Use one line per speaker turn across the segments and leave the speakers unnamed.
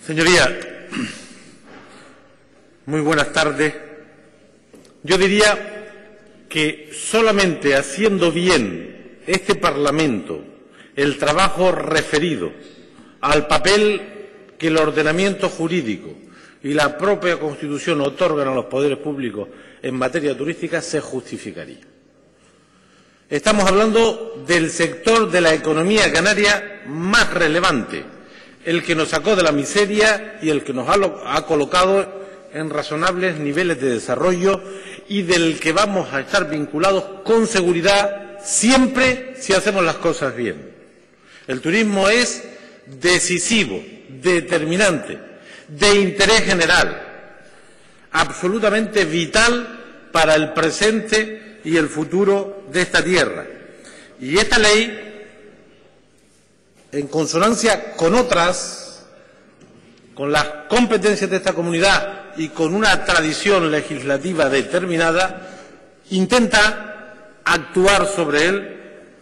Señorías, muy buenas tardes. Yo diría que solamente haciendo bien este Parlamento el trabajo referido al papel que el ordenamiento jurídico y la propia Constitución otorgan a los poderes públicos en materia turística se justificaría. Estamos hablando del sector de la economía canaria más relevante, el que nos sacó de la miseria y el que nos ha colocado en razonables niveles de desarrollo y del que vamos a estar vinculados con seguridad siempre si hacemos las cosas bien. El turismo es decisivo, determinante, de interés general, absolutamente vital para el presente y el futuro de esta tierra. Y esta ley, en consonancia con otras, con las competencias de esta comunidad y con una tradición legislativa determinada, intenta actuar sobre él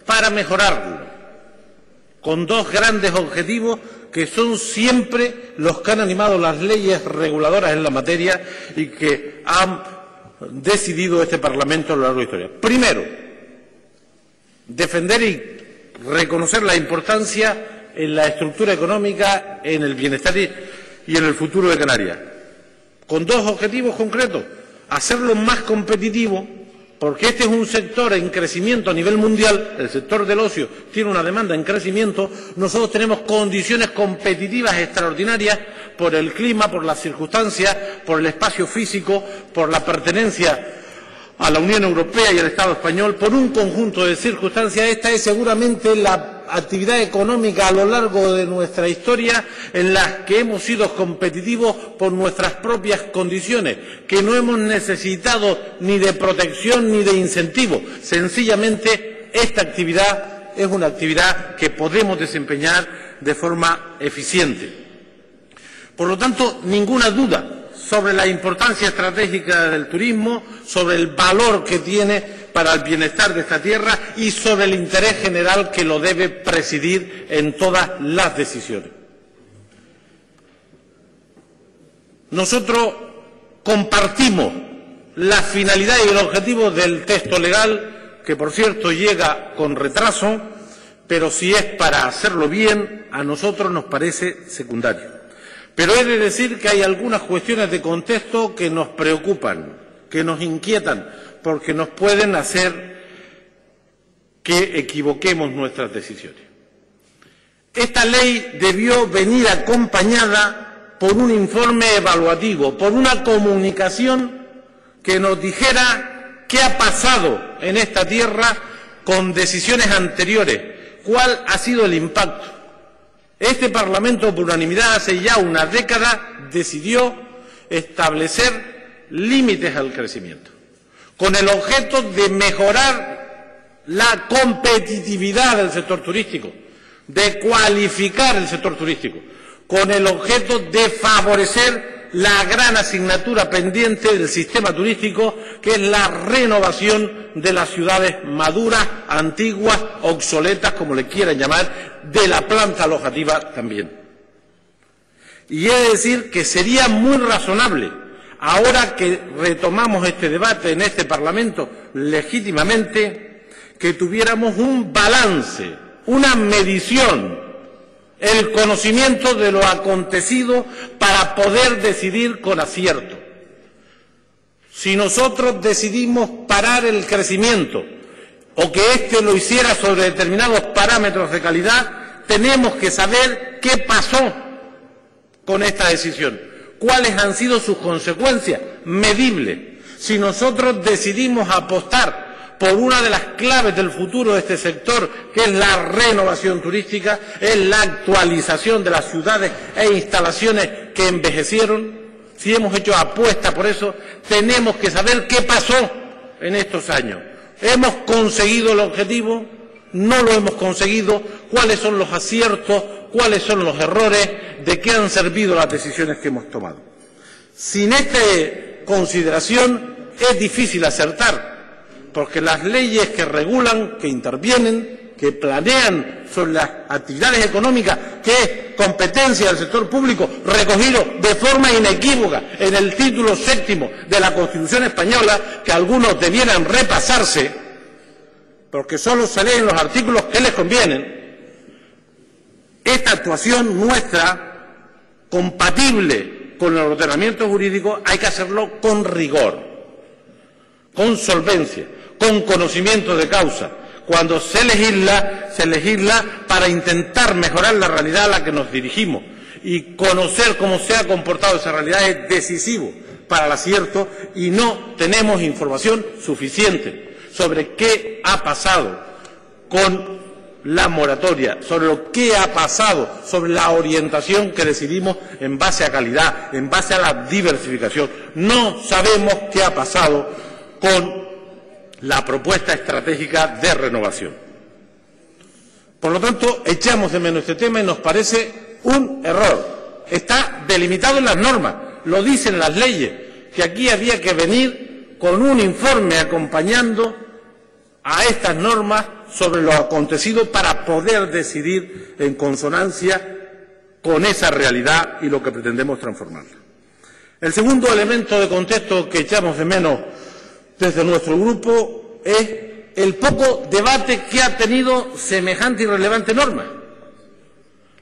para mejorarlo, con dos grandes objetivos que son siempre los que han animado las leyes reguladoras en la materia y que han decidido este Parlamento a lo largo de la historia. Primero, defender y reconocer la importancia en la estructura económica, en el bienestar y en el futuro de Canarias, con dos objetivos concretos: hacerlo más competitivo, porque este es un sector en crecimiento a nivel mundial, el sector del ocio tiene una demanda en crecimiento. Nosotros tenemos condiciones competitivas extraordinarias por el clima, por las circunstancias, por el espacio físico, por la pertenencia a la Unión Europea y al Estado español, por un conjunto de circunstancias. Esta es seguramente la actividad económica a lo largo de nuestra historia en la que hemos sido competitivos por nuestras propias condiciones, que no hemos necesitado ni de protección ni de incentivo. Sencillamente, esta actividad es una actividad que podemos desempeñar de forma eficiente. Por lo tanto, ninguna duda sobre la importancia estratégica del turismo, sobre el valor que tiene para el bienestar de esta tierra y sobre el interés general que lo debe presidir en todas las decisiones. Nosotros compartimos la finalidad y el objetivo del texto legal, que por cierto llega con retraso, pero si es para hacerlo bien, a nosotros nos parece secundario. Pero he de decir que hay algunas cuestiones de contexto que nos preocupan, que nos inquietan, porque nos pueden hacer que equivoquemos nuestras decisiones. Esta ley debió venir acompañada por un informe evaluativo, por una comunicación que nos dijera qué ha pasado en esta tierra con decisiones anteriores, cuál ha sido el impacto. Este Parlamento, por unanimidad, hace ya una década, decidió establecer límites al crecimiento, con el objeto de mejorar la competitividad del sector turístico, de cualificar el sector turístico, con el objeto de favorecer la gran asignatura pendiente del sistema turístico, que es la renovación de las ciudades maduras, antiguas, obsoletas, como le quieran llamar, de la planta alojativa también. Y he de decir que sería muy razonable, ahora que retomamos este debate en este Parlamento legítimamente, que tuviéramos un balance, una medición, el conocimiento de lo acontecido para poder decidir con acierto. Si nosotros decidimos parar el crecimiento o que éste lo hiciera sobre determinados parámetros de calidad, tenemos que saber qué pasó con esta decisión, cuáles han sido sus consecuencias medibles. Si nosotros decidimos apostar por una de las claves del futuro de este sector, que es la renovación turística, es la actualización de las ciudades e instalaciones que envejecieron, si hemos hecho apuesta por eso, tenemos que saber qué pasó en estos años. ¿Hemos conseguido el objetivo? ¿No lo hemos conseguido? ¿Cuáles son los aciertos? ¿Cuáles son los errores? ¿De qué han servido las decisiones que hemos tomado? Sin esta consideración es difícil acertar, porque las leyes que regulan, que intervienen, que planean sobre las actividades económicas, que es competencia del sector público, recogido de forma inequívoca en el título 7º de la Constitución española, que algunos debieran repasarse, porque solo se leen los artículos que les convienen. Esta actuación nuestra, compatible con el ordenamiento jurídico, hay que hacerlo con rigor, con solvencia, con conocimiento de causa. Cuando se legisla para intentar mejorar la realidad a la que nos dirigimos, y conocer cómo se ha comportado esa realidad es decisivo para el acierto, y no tenemos información suficiente sobre qué ha pasado con la moratoria, sobre lo que ha pasado, sobre la orientación que decidimos en base a calidad, en base a la diversificación. No sabemos qué ha pasado con la propuesta estratégica de renovación. Por lo tanto, echamos de menos este tema y nos parece un error. Está delimitado en las normas, lo dicen las leyes, que aquí había que venir con un informe acompañando a estas normas sobre lo acontecido para poder decidir en consonancia con esa realidad y lo que pretendemos transformarla. El segundo elemento de contexto que echamos de menos desde nuestro grupo es el poco debate que ha tenido semejante y relevante norma.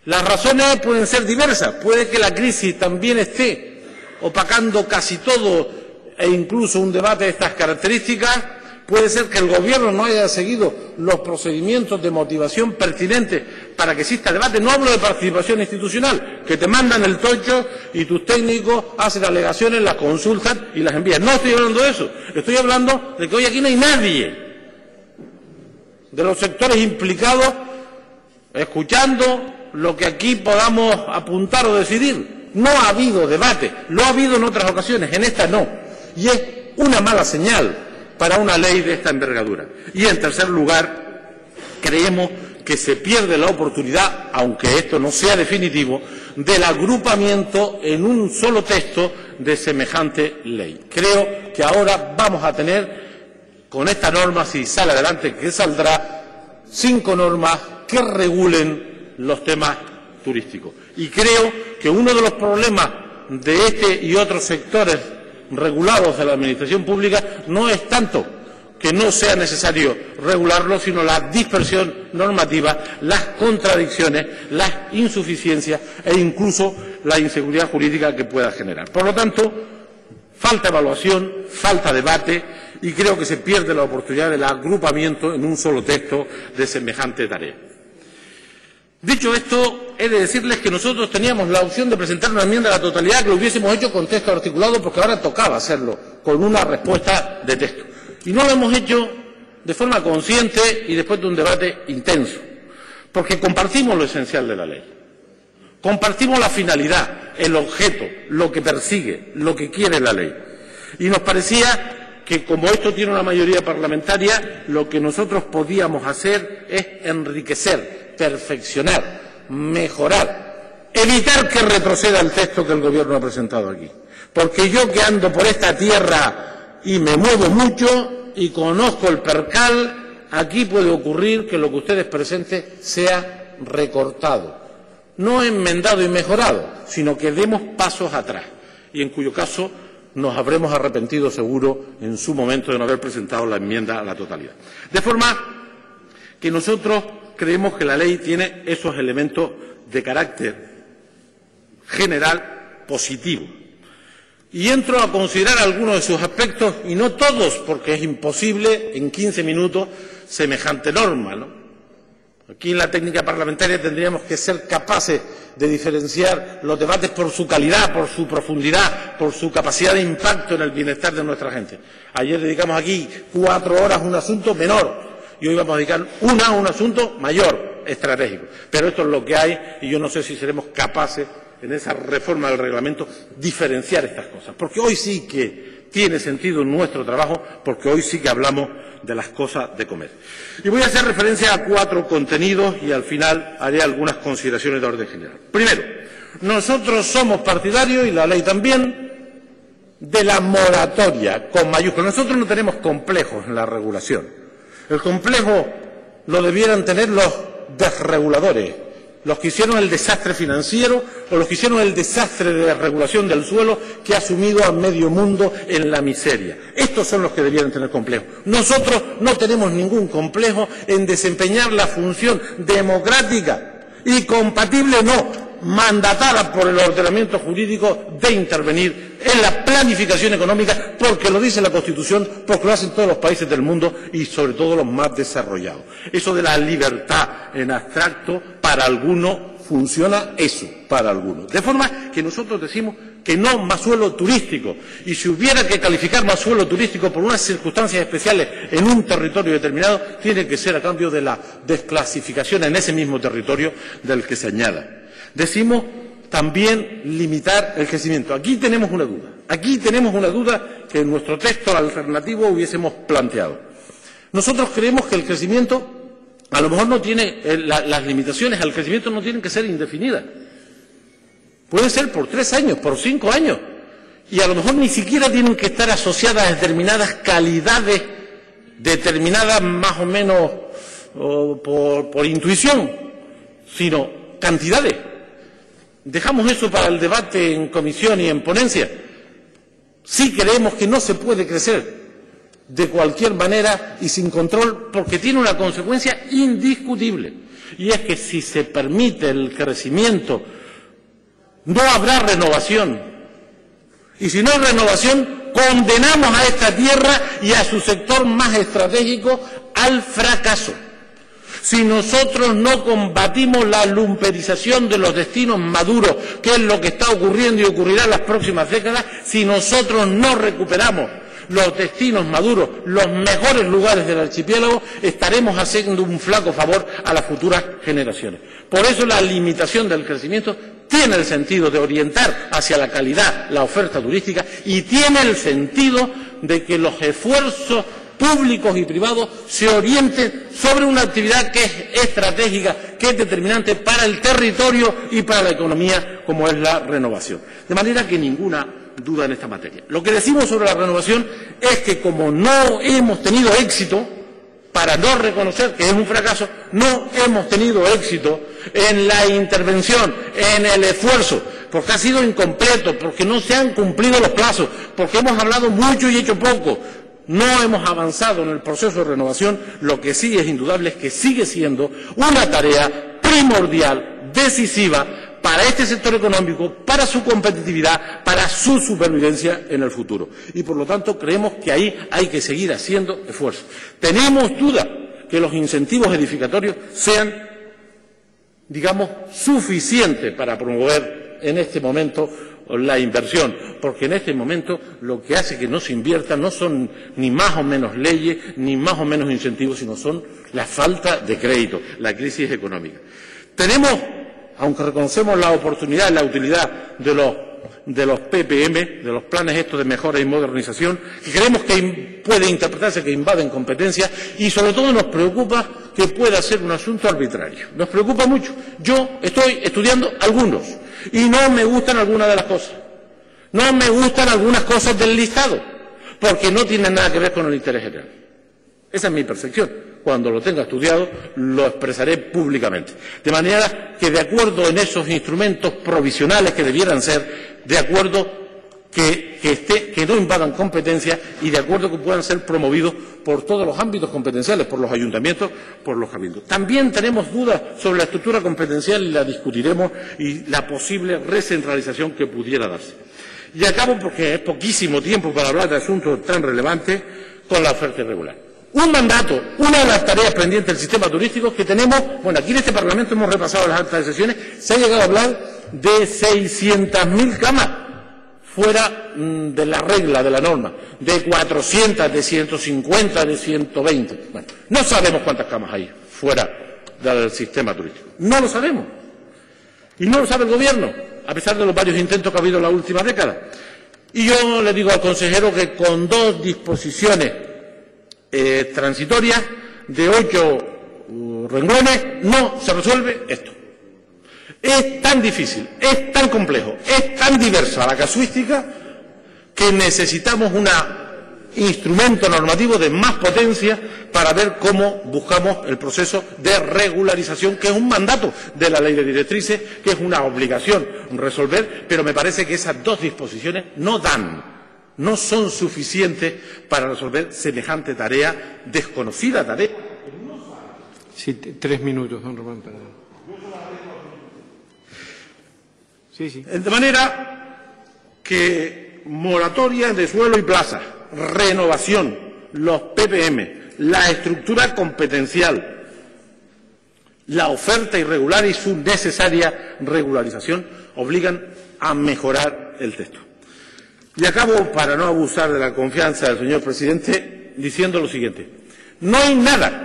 Las razones pueden ser diversas. Puede que la crisis también esté opacando casi todo e incluso un debate de estas características. Puede ser que el Gobierno no haya seguido los procedimientos de motivación pertinentes para que exista debate. No hablo de participación institucional, que te mandan el tocho y tus técnicos hacen alegaciones, las consultan y las envían. No estoy hablando de eso. Estoy hablando de que hoy aquí no hay nadie de los sectores implicados escuchando lo que aquí podamos apuntar o decidir. No ha habido debate. Lo ha habido en otras ocasiones, en esta no. Y es una mala señal para una ley de esta envergadura. Y en tercer lugar, creemos que se pierde la oportunidad, aunque esto no sea definitivo, del agrupamiento en un solo texto de semejante ley. Creo que ahora vamos a tener, con esta norma, si sale adelante, que saldrá, 5 normas que regulen los temas turísticos. Y creo que uno de los problemas de este y otros sectores regulados de la administración pública no es tanto que no sea necesario regularlo, sino la dispersión normativa, las contradicciones, las insuficiencias e incluso la inseguridad jurídica que pueda generar. Por lo tanto, falta evaluación, falta debate y creo que se pierde la oportunidad del agrupamiento en un solo texto de semejante tarea. Dicho esto, he de decirles que nosotros teníamos la opción de presentar una enmienda a la totalidad que lo hubiésemos hecho con texto articulado, porque ahora tocaba hacerlo con una respuesta de texto. Y no lo hemos hecho de forma consciente y después de un debate intenso, porque compartimos lo esencial de la ley. Compartimos la finalidad, el objeto, lo que persigue, lo que quiere la ley. Y nos parecía que, como esto tiene una mayoría parlamentaria, lo que nosotros podíamos hacer es enriquecer, perfeccionar, mejorar, evitar que retroceda el texto que el Gobierno ha presentado aquí. Porque yo, que ando por esta tierra y me muevo mucho y conozco el percal, aquí puede ocurrir que lo que ustedes presenten sea recortado, no enmendado y mejorado, sino que demos pasos atrás, y en cuyo caso nos habremos arrepentido seguro en su momento de no haber presentado la enmienda a la totalidad. De forma que nosotros creemos que la ley tiene esos elementos de carácter general positivo. Y entro a considerar algunos de sus aspectos, y no todos, porque es imposible en 15 minutos semejante norma, ¿no? Aquí en la técnica parlamentaria tendríamos que ser capaces de diferenciar los debates por su calidad, por su profundidad, por su capacidad de impacto en el bienestar de nuestra gente. Ayer dedicamos aquí 4 horas a un asunto menor y hoy vamos a dedicar 1 a un asunto mayor, estratégico. Pero esto es lo que hay y yo no sé si seremos capaces en esa reforma del reglamento diferenciar estas cosas. Porque hoy sí que tiene sentido nuestro trabajo, porque hoy sí que hablamos de las cosas de comer. Y voy a hacer referencia a 4 contenidos y al final haré algunas consideraciones de orden general. Primero, nosotros somos partidarios, y la ley también, de la moratoria, con mayúsculas. Nosotros no tenemos complejos en la regulación. El complejo lo debieran tener los desreguladores, los que hicieron el desastre financiero o los que hicieron el desastre de regulación del suelo que ha sumido a medio mundo en la miseria. Estos son los que debieran tener complejo. Nosotros no tenemos ningún complejo en desempeñar la función democrática y compatible, mandatada por el ordenamiento jurídico de intervenir en la planificación económica, porque lo dice la Constitución, porque lo hacen todos los países del mundo y sobre todo los más desarrollados. Eso de la libertad en abstracto, para algunos funciona eso, para algunos. De forma que nosotros decimos que no más suelo turístico, y si hubiera que calificar más suelo turístico por unas circunstancias especiales en un territorio determinado, tiene que ser a cambio de la desclasificación en ese mismo territorio del que se añada. Decimos también limitar el crecimiento. Aquí tenemos una duda que en nuestro texto alternativo hubiésemos planteado. Nosotros creemos que el crecimiento, a lo mejor no tiene, las limitaciones al crecimiento no tienen que ser indefinidas. Pueden ser por 3 años, por 5 años, y a lo mejor ni siquiera tienen que estar asociadas a determinadas calidades, determinadas más o menos por intuición, sino cantidades. Dejamos eso para el debate en comisión y en ponencia. Sí creemos que no se puede crecer de cualquier manera y sin control, porque tiene una consecuencia indiscutible, y es que si se permite el crecimiento no habrá renovación, y si no hay renovación condenamos a esta tierra y a su sector más estratégico al fracaso. Si nosotros no combatimos la lumperización de los destinos maduros, que es lo que está ocurriendo y ocurrirá en las próximas décadas, si nosotros no recuperamos los destinos maduros, los mejores lugares del archipiélago, estaremos haciendo un flaco favor a las futuras generaciones. Por eso la limitación del crecimiento tiene el sentido de orientar hacia la calidad la oferta turística y tiene el sentido de que los esfuerzos públicos y privados se orienten sobre una actividad que es estratégica, que es determinante para el territorio y para la economía, como es la renovación. De manera que ninguna duda en esta materia. Lo que decimos sobre la renovación es que como no hemos tenido éxito, para no reconocer que es un fracaso, no hemos tenido éxito en la intervención, en el esfuerzo, porque ha sido incompleto, porque no se han cumplido los plazos, porque hemos hablado mucho y hecho poco. No hemos avanzado en el proceso de renovación. Lo que sí es indudable es que sigue siendo una tarea primordial, decisiva, para este sector económico, para su competitividad, para su supervivencia en el futuro. Y por lo tanto creemos que ahí hay que seguir haciendo esfuerzos. Tenemos duda que los incentivos edificatorios sean, digamos, suficientes para promover en este momento la inversión, porque en este momento lo que hace que no se invierta no son ni más o menos leyes, ni más o menos incentivos, sino son la falta de crédito, la crisis económica. Tenemos, aunque reconocemos la oportunidad y la utilidad de los PPM, de los planes estos de mejora y modernización, que creemos que puede interpretarse que invaden competencias, y sobre todo nos preocupa que pueda ser un asunto arbitrario. Nos preocupa mucho. Yo estoy estudiando algunos y no me gustan algunas de las cosas. No me gustan algunas cosas del listado, porque no tienen nada que ver con el interés general. Esa es mi percepción. Cuando lo tenga estudiado, lo expresaré públicamente. De manera que, de acuerdo en esos instrumentos provisionales que debieran ser, de acuerdo que no invadan competencias y de acuerdo que puedan ser promovidos por todos los ámbitos competenciales, por los ayuntamientos, por los cabildos. También tenemos dudas sobre la estructura competencial y la discutiremos, y la posible recentralización que pudiera darse. Y acabo, porque es poquísimo tiempo para hablar de asuntos tan relevantes, con la oferta irregular. Un mandato, una de las tareas pendientes del sistema turístico que tenemos, bueno, aquí en este Parlamento hemos repasado las actas de sesiones, se ha llegado a hablar de 600.000 camas fuera de la regla, de la norma, de 400, de 150, de 120. Bueno, no sabemos cuántas camas hay fuera del sistema turístico. No lo sabemos. Y no lo sabe el Gobierno, a pesar de los varios intentos que ha habido en la última década. Y yo le digo al consejero que con 2 disposiciones transitorias de 8 renglones no se resuelve esto. Es tan difícil, es tan complejo, es tan diversa la casuística que necesitamos una instrumento normativo de más potencia para ver cómo buscamos el proceso de regularización, que es un mandato de la Ley de Directrices, que es una obligación resolver, pero me parece que esas dos disposiciones no son suficientes para resolver semejante tarea, desconocida tarea.
Sí, 3 minutos, don Román. Sí.
De manera que moratoria de suelo y plaza, renovación, los PPM, la estructura competencial, la oferta irregular y su necesaria regularización obligan a mejorar el texto. Y acabo, para no abusar de la confianza del señor presidente, diciendo lo siguiente. No hay nada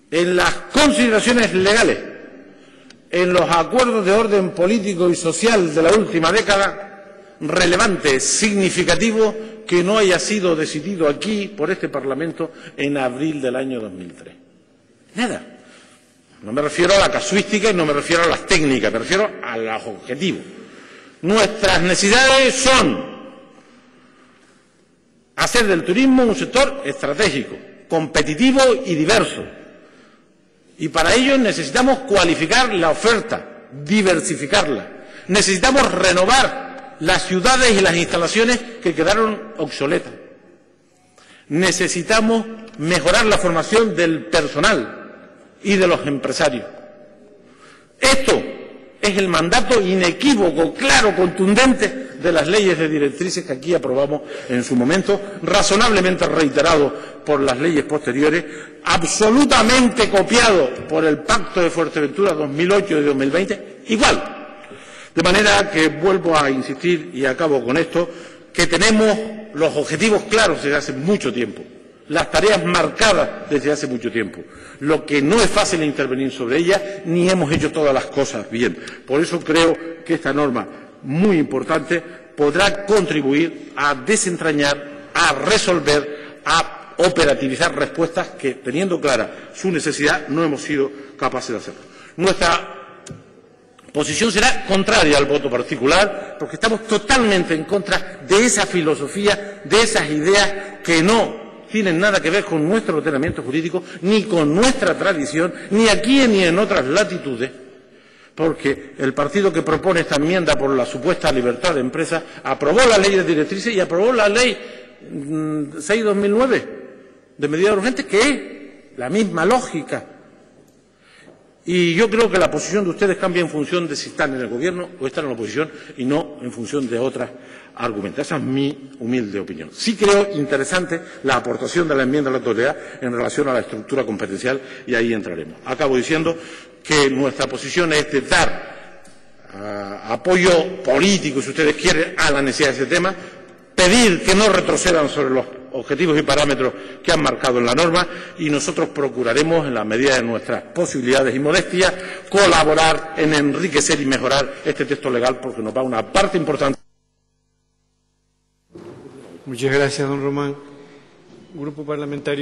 en las consideraciones legales, en los acuerdos de orden político y social de la última década, relevante, significativo, que no haya sido decidido aquí por este Parlamento en abril del año 2003. Nada. No me refiero a la casuística y no me refiero a las técnicas, me refiero a los objetivos. Nuestras necesidades son hacer del turismo un sector estratégico, competitivo y diverso. Y para ello necesitamos cualificar la oferta, diversificarla. Necesitamos renovar las ciudades y las instalaciones que quedaron obsoletas. Necesitamos mejorar la formación del personal y de los empresarios. Esto es el mandato inequívoco, claro, contundente de las leyes de directrices que aquí aprobamos en su momento, razonablemente reiterado por las leyes posteriores, absolutamente copiado por el Pacto de Fuerteventura 2008 y 2020, igual. De manera que vuelvo a insistir, y acabo con esto, que tenemos los objetivos claros desde hace mucho tiempo, las tareas marcadas desde hace mucho tiempo. Lo que no es fácil intervenir sobre ellas, ni hemos hecho todas las cosas bien. Por eso creo que esta norma, muy importante, podrá contribuir a desentrañar, a resolver, a operativizar respuestas que, teniendo clara su necesidad, no hemos sido capaces de hacerlo. Nuestra posición será contraria al voto particular, porque estamos totalmente en contra de esa filosofía, de esas ideas que no tienen nada que ver con nuestro ordenamiento jurídico, ni con nuestra tradición, ni aquí ni en otras latitudes, porque el partido que propone esta enmienda por la supuesta libertad de empresa aprobó la ley de directrices y aprobó la ley 6/2009 de medidas urgentes, que es la misma lógica. Y yo creo que la posición de ustedes cambia en función de si están en el Gobierno o están en la oposición, y no en función de otras argumentos. Esa es mi humilde opinión. Sí creo interesante la aportación de la enmienda a la totalidad en relación a la estructura competencial, y ahí entraremos. Acabo diciendo que nuestra posición es de dar apoyo político, si ustedes quieren, a la necesidad de ese tema, pedir que no retrocedan sobre los objetivos y parámetros que han marcado en la norma, y nosotros procuraremos, en la medida de nuestras posibilidades y modestias, colaborar en enriquecer y mejorar este texto legal, porque nos va una parte importante.
Muchas gracias, don Román. Grupo Parlamentario